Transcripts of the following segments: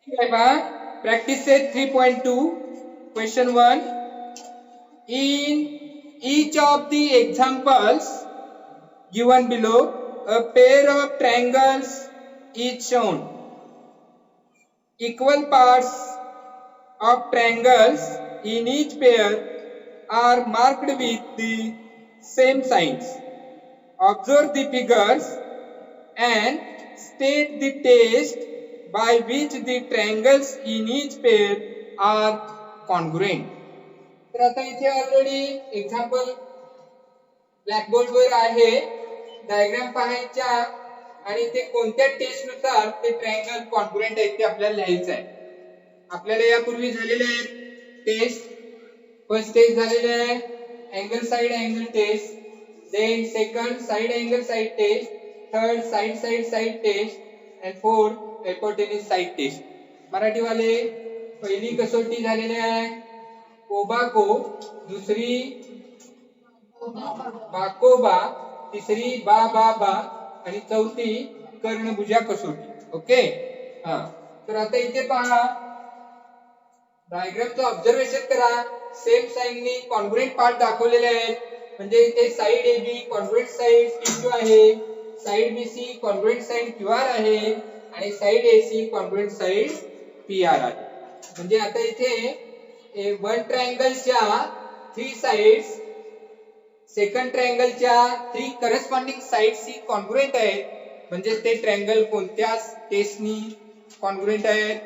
आहे पहा. Practice set 3.2 question 1. In each of the examples given below, a pair of triangles is shown. Equal parts of triangles in each pair are marked with the same signs. Observe the figures and state the test by which the triangles in each pair are congruent. तर आता इथे already example blackboard वर आहे. Diagram पाहायच्या आणि ते कोणत्या taste नुसार ते ट्रायंगल कॉन्ग्रुएंट आहेत ते आपल्याला लिहायचं आहे. आपल्याला यापूर्वी झालेले आहेत टेस्ट. फर्स्ट टेस्ट झालेले आहे angle side angle test, then second side angle side test, third side side side test and fourth hypotenuse side test. मराठीवाले पहिली कसोटी झालेली आहे कोबाको, दुसरी बाकोबा, तिसरी बा बा बा आणि चौथी कर्णभुजा कसोटी. ओके. हा, तर आता इथे पहा डायग्रामचं ऑब्झर्वेशन करा. सेम साइननी कॉन्ग्रुएंट पार्ट दाखवलेले आहेत. म्हणजे इथे side A B congruent side PQ आहे, side BC congruent side QR आहे आणि side AC congruent side PR आहे. म्हणजे आता इथे वन ट्रायंगलच्या 3 साइड्स सेकंड ट्रायंगलच्या 3 करस्पॉन्डिंग साइड्स ही कॉन्ग्रुएंट आहेत. म्हणजे ते ट्रायंगल कोणत्या टेस्टनी कॉन्ग्रुएंट आहेत?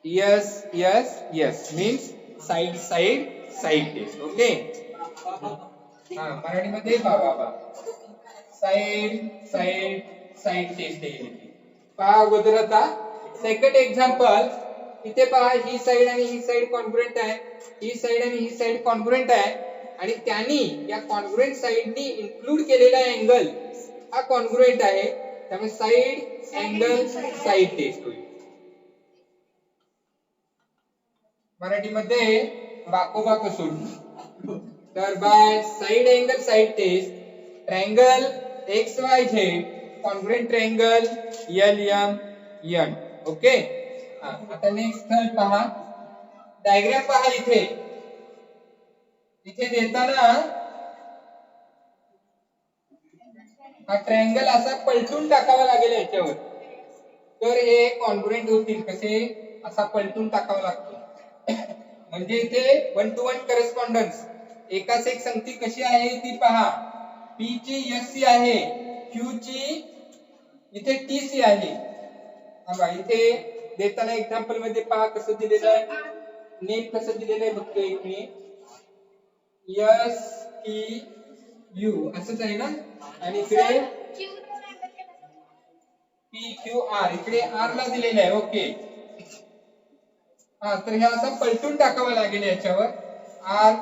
Yes yes yes means side side side test. Okay. हा, मराठीमध्ये बाबा बा साइड साइड साइड टेस्ट आहे. पहा अगोदर आता सेकंड एक्झाम्पल. इथे पहा ही साइड आणि ही साइड कॉन्ग्रुएंट आहे, ही साइड आणि ही साइड कॉन्ग्रुएंट आहे आणि त्यांनी या कॉन्ग्रुएंट साइडनी इन्क्लूड केलेला अँगल हा कॉन्ग्रुएंट आहे. त्यामुळे साइड अँगल साइड टेस्ट होईल. मराठीमध्ये बाकोबा कसोटी. तर by side angle side test triangle XYZ congruent triangle LMN. Okay. आता नेक्स्ट थर्ड पहा. डायग्राम पहा इथे. इथे देताना हा ट्रायंगल असा पलटून टाकावा लागेल याच्यावर, तर हे कॉन्ग्रुएंट होतील. कसे? असा पलटून टाकावा लागतो. म्हणजे इथे 1 to 1 करस्पॉन्डन्स एकाच एक संगती कशी आहे ती पहा. P ची SC आहे, Q ची इथे TC आहे. इथे देताना एक्झाम्पल मध्ये पहा कसं दिलेलं आहे, नेम कसं दिलेलं आहे बघतो एक मी. SQ असंच आहे ना, आणि इकडे PQR इकडे R ला दिलेलं आहे. ओके. हा, तर हे असं पलटून टाकावं लागेल याच्यावर. R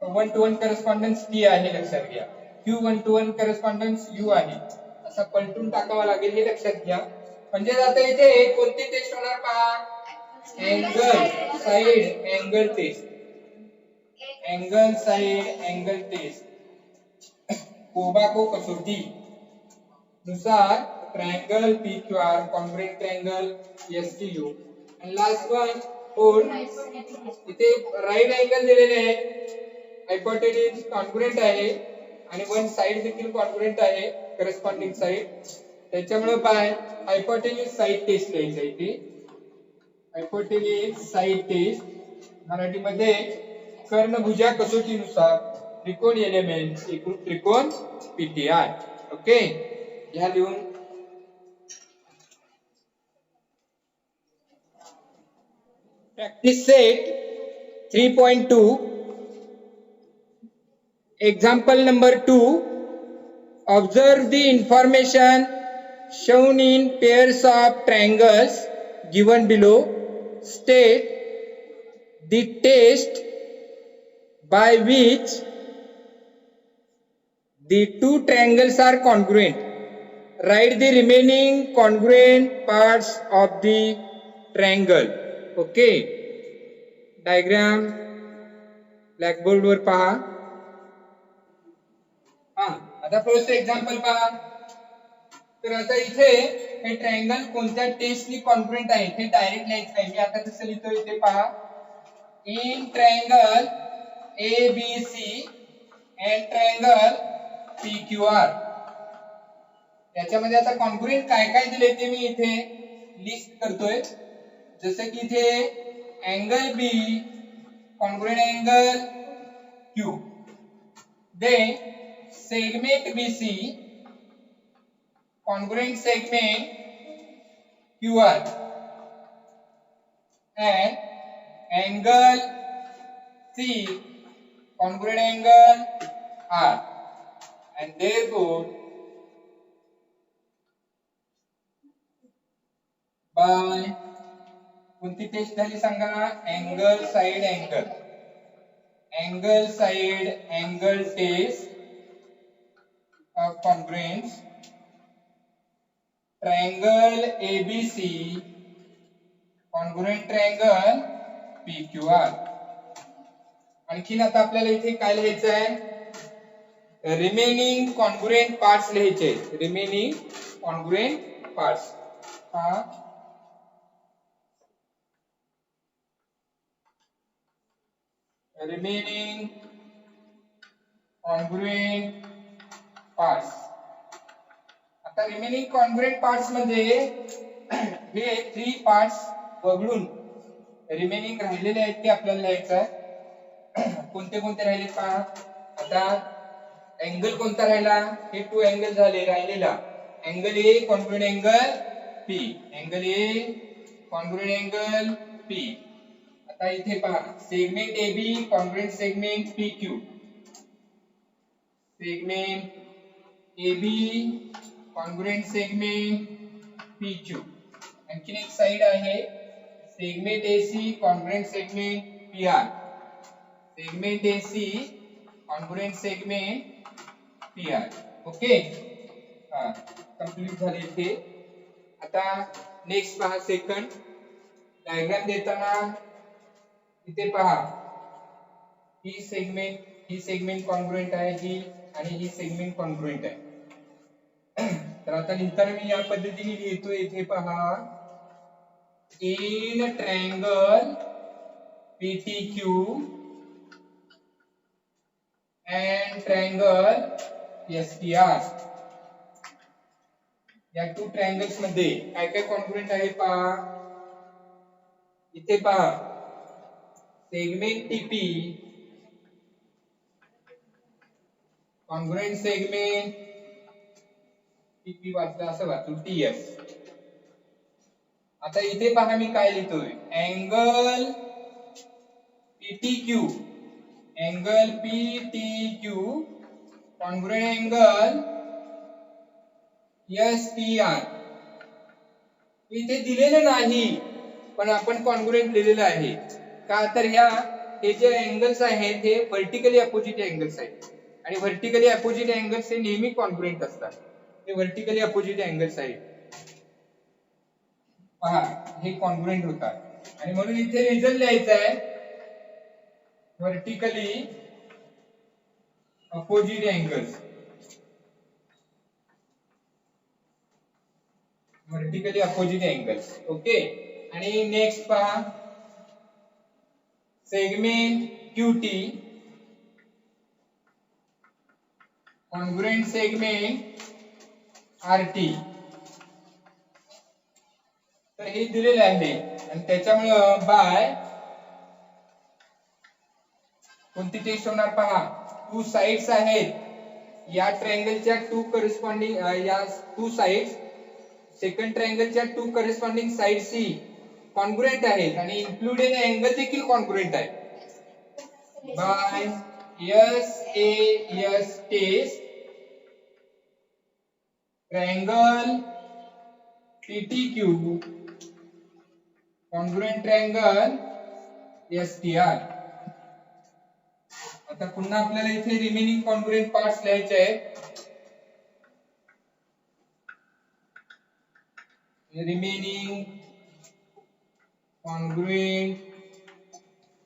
1 to 1 करस्पॉन्डन्स T आहे लक्षात घ्या, Q 1 to 1 करस्पॉन्डन्स U आहे. असा पलटून टाकावा लागेल हे लक्षात घ्या. म्हणजे आता इथे कोणती टेस्ट होणार पहा, angle side angle test. Angle side angle test कोबाको कसोटी नुसार triangle PQR congruent triangle STU. आणि लास्ट वन फोर्थ. इथे राइट अँगल दिलेले आहे, हायपोटेन्यूज कॉन्ग्रुएंट आहे आणि वन साइड देखील कॉन्ग्रुएंट आहे करस्पॉन्डिंग साइड. त्याच्यामुळे काय हायपोटेन्यूज साइड टेस्ट लिहायचं इथे. हायपोटेन्यूज साइड टेस्ट मराठीमध्ये कर्णभुजा कसोटीनुसार त्रिकोण एलिमेंट एकूण त्रिकोण PTR. ओके. घ्या लिहून. Practice set 3.2 example number 2. Observe the information shown in pairs of triangles given below. State the test by which the two triangles are congruent. Write the remaining congruent parts of the triangle. Okay. Diagram blackboard वर पहा. आता first example पहा. तर आता इथे हे triangle कोणत्या टेस्टनी कॉन्ग्रुएंट आहे हे डायरेक्ट लिहायचं आहे. मी आता कसं लिहितो इथे पहा. In triangle ABC and triangle PQR, याच्यामध्ये आता कॉन्ग्रुएंट काय काय दिले ते मी इथे लिस्ट करतोय. जसं की इथे angle B congruent angle Q, then segment BC congruent segment QR, and angle C congruent angle R, and therefore by कोणती टेस्ट झाली सांगा. Angle side angle, angle side angle test of congruence, triangle ABC congruent triangle PQR. आणखीन आता आपल्याला इथे काय लिहायचं आहे. रिमेनिंग कॉन्ग्रुएंट पार्ट्स लिहायचे. Remaining congruent parts remaining congruent parts. आता रिमेनिंग कॉन्ग्रुएंट पार्ट्स म्हणजे हे 3 पार्ट्स वगळून रिमेनिंग राहिलेले आहेत ते आपल्याला लिहायचं आहे. कोणते कोणते राहिले पहा. आता अँगल कोणता राहिला. हे 2 अँगल झाले. राहिलेला angle A congruent angle P, angle A congruent angle P. आता इथे पहा segment AB congruent segment PQ, segment AB congruent segment PQ. आणखीन एक साइड आहे segment AC congruent segment PR, segment AC congruent segment PR. Okay, complete झाले इथे. आता next पहा सेकंड डायग्राम देताना इथे पहा ही सेगमेंट कॉन्ग्रुएंट आहे ही, आणि ही सेगमेंट कॉन्ग्रुएंट आहे. तर आता लिहिताना मी या पद्धतीने लिहितो. इथे पहा in triangle PTQ and triangle SPR, या 2 ट्रायंगल्स मध्ये काय काय कॉन्ग्रुएंट आहे पहा. इथे पहा segment TP congruent segment TP वाचलं असं वाचू TS. आता इथे पहा मी काय लिहितोय. Angle PTQ, angle PTQ congruent angle SPR. इथे दिलेलं नाही पण आपण कॉन्ग्रुएंट लिहिलेलं आहे. का तर हे जे अँगल्स आहेत हे व्हर्टिकली अपोजिट अँगल्स आहेत, आणि व्हर्टिकली अपोजिट अँगल्स हे नेहमी कॉन्ग्रुएंट असतात. हे व्हर्टिकली अपोजिट अँगल्स आहेत पहा, हे कॉन्ग्रुएंट होतात. आणि म्हणून इथे रिझन लिहायचं आहे vertically opposite angles, vertically opposite angles. Okay, आणि नेक्स्ट पहा segment QT congruent segment RT. तर हे दिलेले आहे आणि त्याच्यामुळे बाय कोणती टेस्ट होणार पहा. 2 साइड्स आहेत या ट्रायंगलच्या 2 कॉरेस्पॉन्डिंग या 2 साइड्स सेकंड ट्रायंगलच्या 2 कॉरेस्पॉन्डिंग साइड्स ही कॉन्ग्रुएंट आहेत आणि इन्क्लुडेड अँगल देखील कॉन्ग्रुएंट आहे. By SAS test triangle PTQ congruent triangle SPR. आता पुन्हा आपल्याला इथे रिमेनिंग कॉन्ग्रुएंट पार्ट्स लिहायचे आहेत. रिमेनिंग कॉन्ग्रुएंट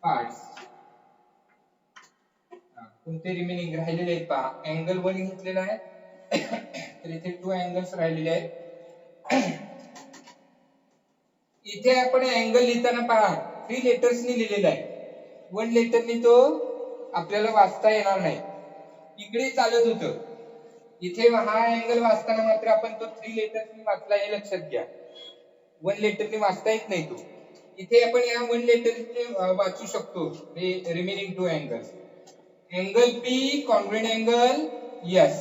पार्ट्स कोणते रिमेनिंग राहिलेले आहेत पहा. अँगल 1 घेतलेला आहे तर इथे 2 अँगल्स राहिलेले आहेत. इथे आपण अँगल लिहिताना पहा 3 लेटर्सनी लिहिलेला आहे. 1 लेटरनी तो आपल्याला वाचता येणार नाही. इकडे चालत होतं. इथे हा अँगल वाचताना मात्र आपण तो 3 लेटर्सनी वाचला हे लक्षात घ्या. 1 लेटरनी वाचता येत नाही तो. इथे आपण या 1 लेटरने वाचू शकतो remaining 2 angles. Angle P congruent angle S.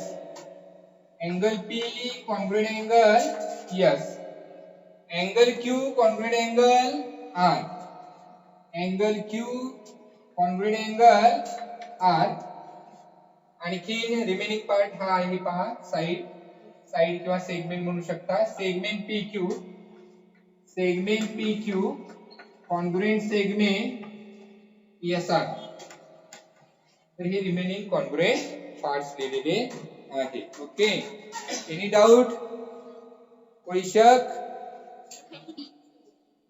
Angle P congruent angle S. Angle Q congruent angle R. Angle Q congruent angle R. आणखी रिमेनिंग पार्ट हा आहे पहा साइड किंवा सेगमेंट म्हणू शकता. Segment PQ congruent segment SR. तर हे remaining congruent parts लिहिलेले आहेत. Okay, any doubt? कोई शक?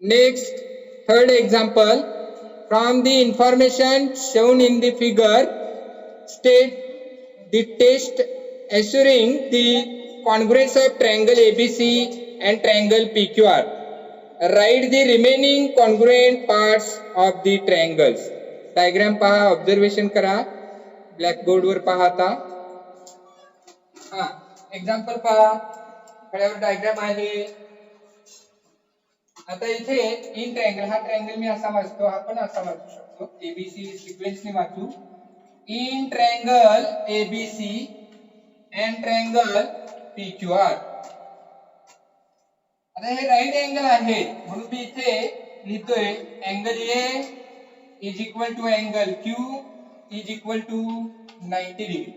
Next, third example. From the information shown in the figure, state the test assuring the congruence of triangle ABC and triangle PQR. Write the remaining congruent parts of the triangles. Diagram पहा, observation करा. Blackboard वर पहा. आता example पहा. फळ्यावर diagram आहे. आता इथे इन ट्रायंगल, हा ट्रायंगल मी असा वाचतो, आपण असा वाचू शकतो. एबीसी सिक्वेन्सने वाचू. In triangle ABC and triangle PQR. आता हे राईट अँगल आहे म्हणून मी इथे लिहितोय angle A is equal to angle Q is equal to 90 degree.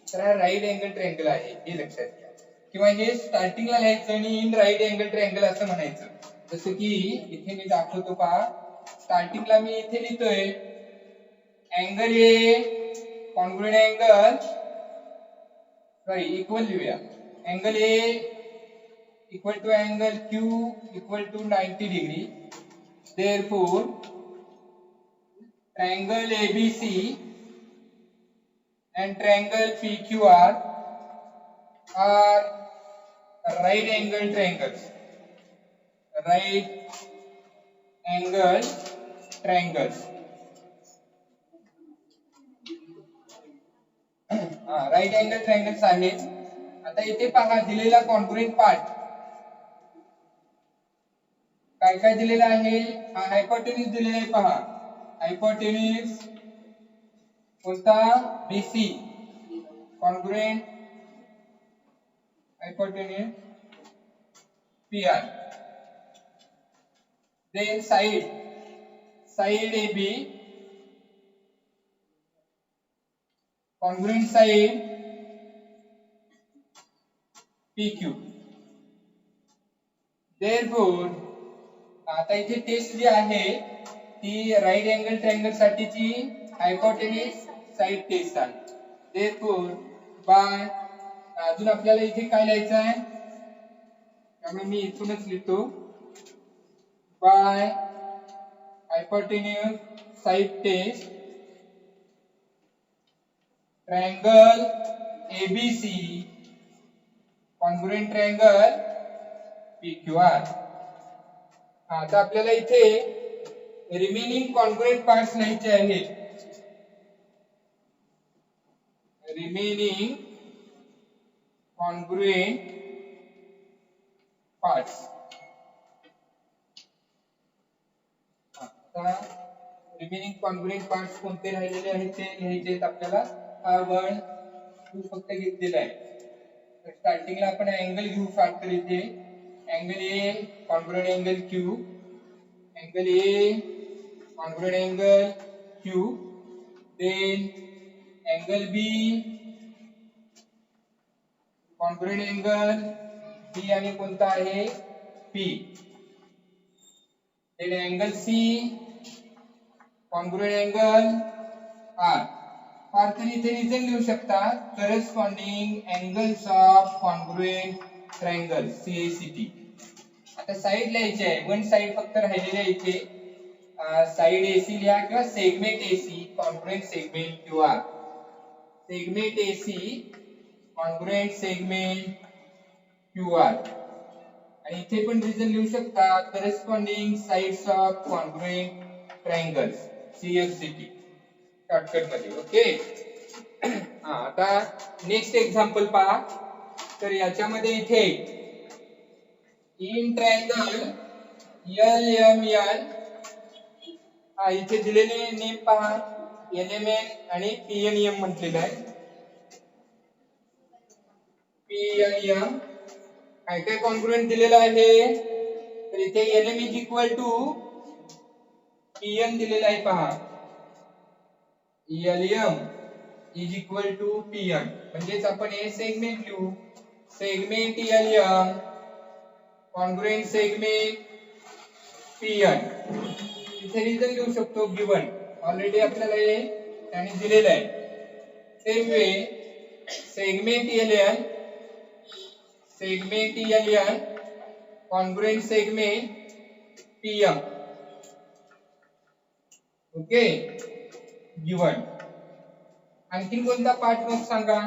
तर हा राईट अँगल ट्रायंगल आहे हे लक्षात घ्या. किंवा हे स्टार्टिंगला लिहायचं आणि इन राईट अँगल ट्रायंगल असं म्हणायचं. जसं की इथे मी दाखवतो पहा. स्टार्टिंगला मी इथे लिहितोय angle A congruent angle equal लिहूया. Angle A equal to angle Q equal to 90 degree. Therefore triangle ABC and triangle PQR are right angle triangles. Right angle triangles. Right angle triangles आहेत. आता इथे पहा दिलेला कॉन्ग्रुएंट पार्ट काय काय दिलेला आहे. हा हायपोटेन्यूज दिलेला आहे पहा. हायपोटेन्यूज कोणता? BC congruent hypotenuse PR. Then side AB congruent side PQ. Therefore आता इथे टेस्ट जी आहे ती राईट अँगल ट्रायंगल साठीची हायपोटेन्यूज साइड टेस्ट आहे. देयरफॉर बाय अजून आपल्याला इथे काय लिहायचं आहे त्यामुळे मी इथूनच लिहितो. By hypotenuse side test triangle ABC congruent triangle PQR. आता आपल्याला इथे रिमेनिंग कॉन्ग्रुएंट पार्ट्स लिहायचे आहेत. Remaining congruent parts. आता रिमेनिंग कॉन्ग्रुएंट पार्ट्स कोणते राहिलेले आहेत ते लिहायचे आहेत आपल्याला. हा 1 2 फक्त घेतलेला आहे. तर स्टार्टिंगला आपण अँगल घेऊ फॅक्टर इथे. Angle A congruent angle Q. Angle A congruent angle Q. Then angle B congruent angle B आणि कोणता आहे P. Then angle C congruent angle R. R तर इथे रिजन लिहू शकता corresponding angles of congruent triangle CACT. आता साइड लिहायची आहे. 1 साइड फक्त राहिलेली आहे इथे. साइड AC लिहा किंवा segment AC congruent segment QR. Segment AC congruent segment QR. आणि इथे पण रिझन लिहू शकता corresponding sides of congruent triangles CFCT shortcut मध्ये. ओके. आता नेक्स्ट एक्झाम्पल पहा. तर याच्यामध्ये इथे इन ट्रायंगल LMN इथे दिलेले नेम पहा LMN आणि PNM म्हटलेलं आहे. PNM काय काय कॉन्ग्रुएंट दिलेला आहे. तर इथे LM is equal to PN दिलेला आहे पहा. LM is equal to PN म्हणजेच आपण हे सेगमेंट लिहू. Segment LM congruent segment PN. इथे रिझन लिहू शकतो गिवन. ऑलरेडी आपल्याला हे त्याने दिलेलं आहे. Same way segment LN congruent segment PM. Okay given. आणखी कोणता पार्ट मग सांगा.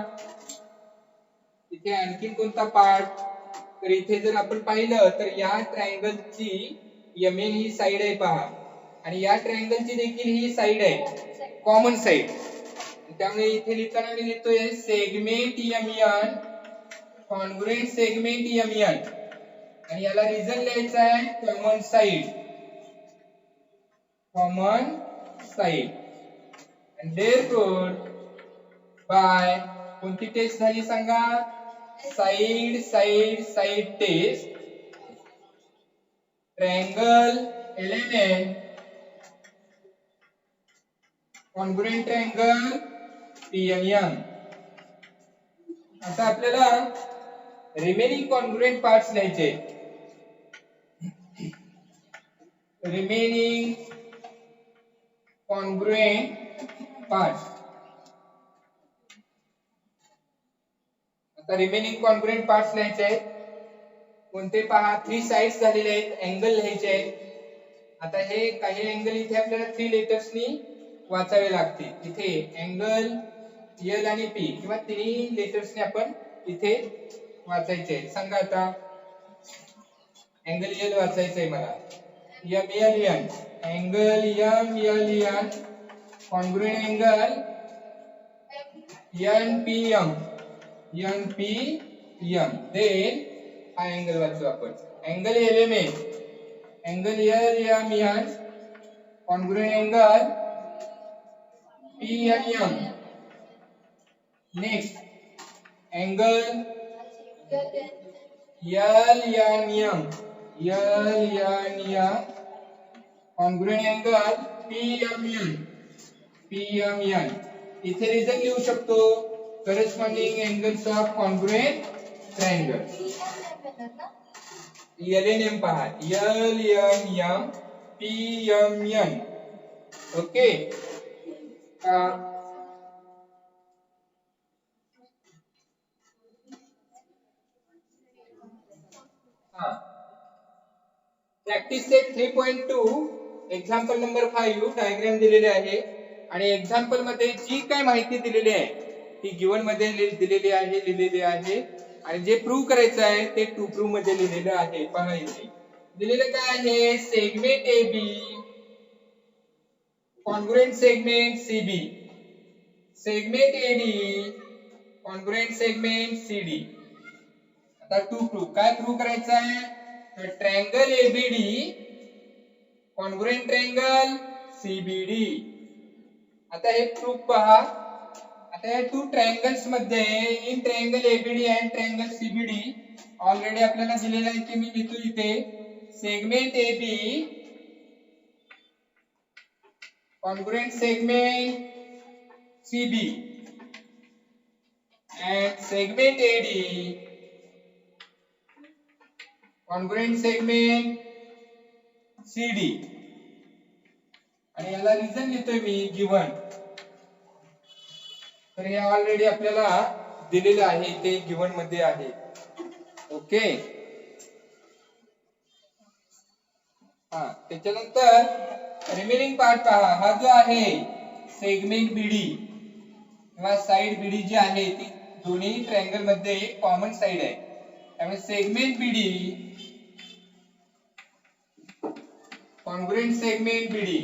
इथे आणखी कोणता पार्ट. तर इथे जर आपण पाहिलं तर या ट्रायंगलची MN ही साइड आहे पहा आणि या ट्रायंगलची देखील ही साइड आहे कॉमन साइड. त्यामुळे इथे लिहिताना मी लिहितोय segment MN congruent segment MN आणि याला रिझन लिहायचा आहे common side. and therefore by कोणती टेस्ट झाली सांगा. Side test. Triangle LMN congruent triangle PNM. आता आपल्याला रिमेनिंग कॉन्ग्रुएंट पार्ट्स लिहायचे. Remaining congruent parts. आता रिमेनिंग कॉन्ग्रुएंट पार्ट्स लिहायचे आहेत. कोणते पहा 3 साइड्स झालेले आहेत. अँगल लिहायचे आहेत. आता हे काही अँगल इथे आपल्याला 3 लेटर्सनी वाचावे लागतील. इथे अँगल L आणि P किंवा तिन्ही लेटर्सनी आपण इथे वाचायचे आहेत. सांगा आता. अँगल L वाचायचं आहे मला. MLN angle MLN congruent angle NPM then हा अँगल वाचू आपण. Angle LMN angle LMN congruent angle PNM. Next angle LNM congruent angle PMN. इथे रिझन लिहू शकतो corresponding angles of congruent triangle. LNM पहा LNM PMN. ओके. Practice set 3.2 example number 5 diagram दिलेले आहे आणि एक्झाम्पल मध्ये जी काय माहिती दिलेली आहे ती गिवन मध्ये लिहिलेली आहे आणि जे प्रूव्ह करायचं आहे ते टू प्रूव्ह मध्ये लिहिलेलं आहे. पहा इथे दिलेलं काय आहे. Segment AB congruent segment CB. Segment AD congruent segment CD. आता टू प्रूव्ह काय प्रूव्ह करायचं आहे. तर triangle ABD congruent triangle CBD. आता हे प्रूफ पहा. आता या टू ट्रायंगल्स मध्ये in triangle ABD and triangle CBD already आपल्याला दिलेलं आहे की मी लिहितो इथे segment AB congruent segment CB and segment AD congruent segment CD. आणि याला रिझन लिहितोय मी गिवन. तर हे ऑलरेडी आपल्याला दिलेलं आहे ते गिवन मध्ये आहे. ओके. त्याच्यानंतर रिमेनिंग पार्ट पहा. हा जो आहे सेगमेंट BD किंवा साइड BD जी आहे ती दोन्ही ट्रायंगल मध्ये कॉमन साइड आहे. त्यामुळे सेगमेंट बीडी कॉन्ग्रुएंट सेगमेंट बीडी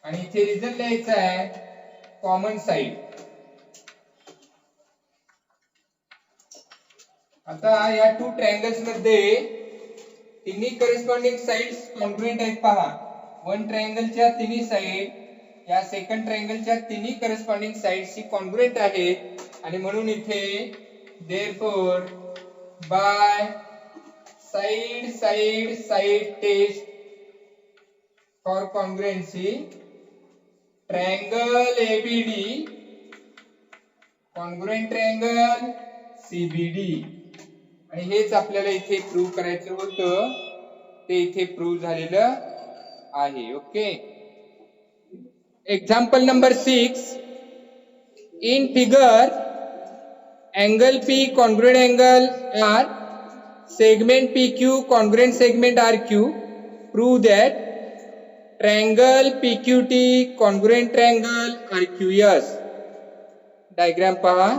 आणि इथे रिझन लिहायचा आहे कॉमन साइड. आता या टू ट्रायंगल्स मध्ये तिन्ही करेस्पॉन्डिंग साइड्स कॉन्ग्रुएंट आहेत पहा. वन ट्रायंगलच्या तिन्ही साइड या सेकंड ट्रायंगलच्या तिन्ही करेस्पॉन्डिंग साइड्सची कॉन्ग्रुएंट आहेत आणि म्हणून इथे therefore by side test for congruency triangle ABD congruent triangle CBD आणि हेच आपल्याला इथे प्रूव्ह करायचं होतं ते इथे प्रूव्ह झालेलं आहे. Okay. Example number 6. In figure angle P congruent angle R, segment PQ congruent segment RQ. Prove that triangle PQT congruent triangle RQS. Diagram पहा.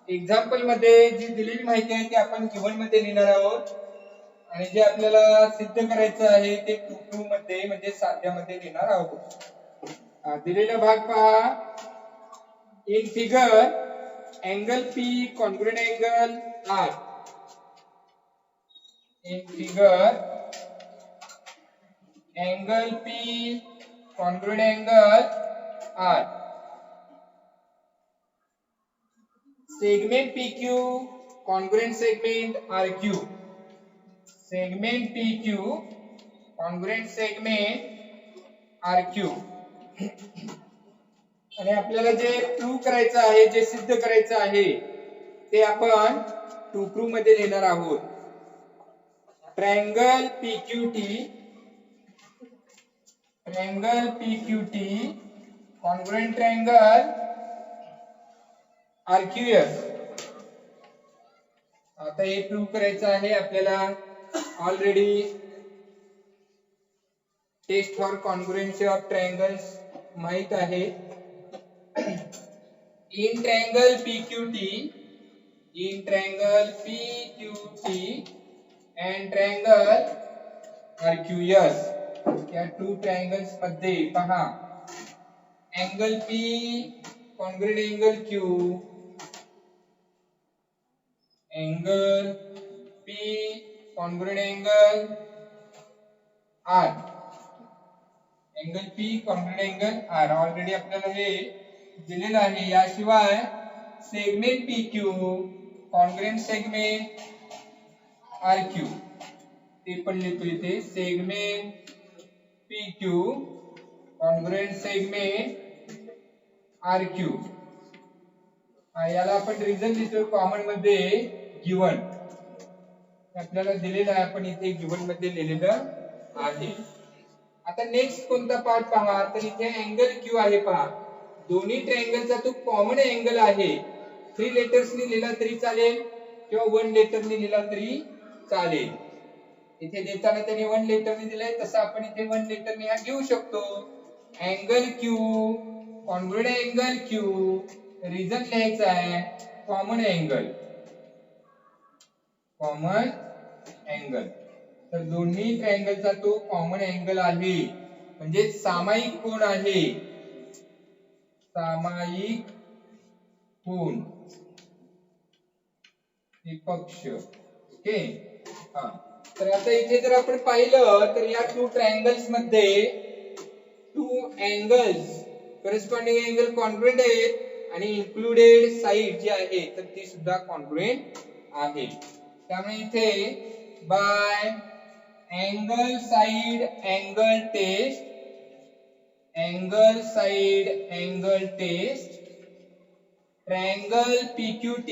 एक्झाम्पल मध्ये जी दिलेली माहिती आहे ती आपण गिवन मध्ये लिहिणार आहोत आणि जे आपल्याला सिद्ध करायचं आहे ते टू मध्ये म्हणजे साध्यामध्ये लिहिणार आहोत. दिलेला भाग पहा. In figure angle P congruent angle R. In figure angle P congruent angle R. segment PQ congruent segment RQ. segment PQ congruent segment RQ. आणि आपल्याला जे प्रूव्ह करायचं आहे जे सिद्ध करायचं आहे ते आपण टू प्रूव्ह मध्ये लिहिणार आहोत. Triangle PQT congruent triangle RQS. आता हे प्रूव्ह करायचं आहे आपल्याला. Already test for congruency of triangles माहित आहे. In triangle PQT and triangle RQS या टू ट्रायंगल्स मध्ये पहा angle P congruent angle Q, angle P congruent angle R, angle P congruent angle R. Already आपल्याला हे दिलेलं आहे. याशिवाय segment PQ congruent segment RQ ते पण लिहितो इथे. Segment PQ congruent segment RQ. याला आपण रिझन लिहितो कॉमन मध्ये गिवन. आपल्याला दिलेलं आहे आपण इथे गिवन मध्ये लिहिलेलं आहे. आता नेक्स्ट कोणता पार्ट पहा. तर इथे अँगल Q आहे पहा. दोन्ही ट्रायंगलचा तो कॉमन अँगल आहे. 3 लेटर्सनी लिहिला तरी चालेल किंवा 1 लेटरनी लिहिला तरी चालेल. इथे देताना त्याने 1 लेटरनी दिलाय तसं आपण इथे 1 लेटरनी हा घेऊ शकतो. Angle Q congruent angle Q. Reason लिहायचा आहे कॉमन अँगल. तर दोन्ही ट्रायंगलचा तो कॉमन अँगल आहे म्हणजे सामायिक कोन आहे. सामायिक कोन हे पक्ष. ओके. तर आता इथे जर आपण पाहिलं तर या टू ट्रायंगल्स मध्ये two angles corresponding angle congruent आहेत आणि इन्क्लुडेड साइड जी आहे तर ती सुद्धा कॉन्ग्रुएंट आहे. त्यामुळे इथे by angle side angle test triangle PQT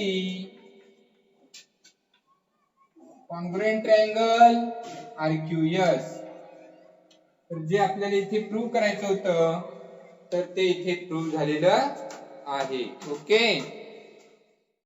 congruent triangle RQS. तर जे आपल्याला इथे प्रूव्ह करायचं होतं तर ते इथे प्रूव्ह झालेलं आहे. ओके.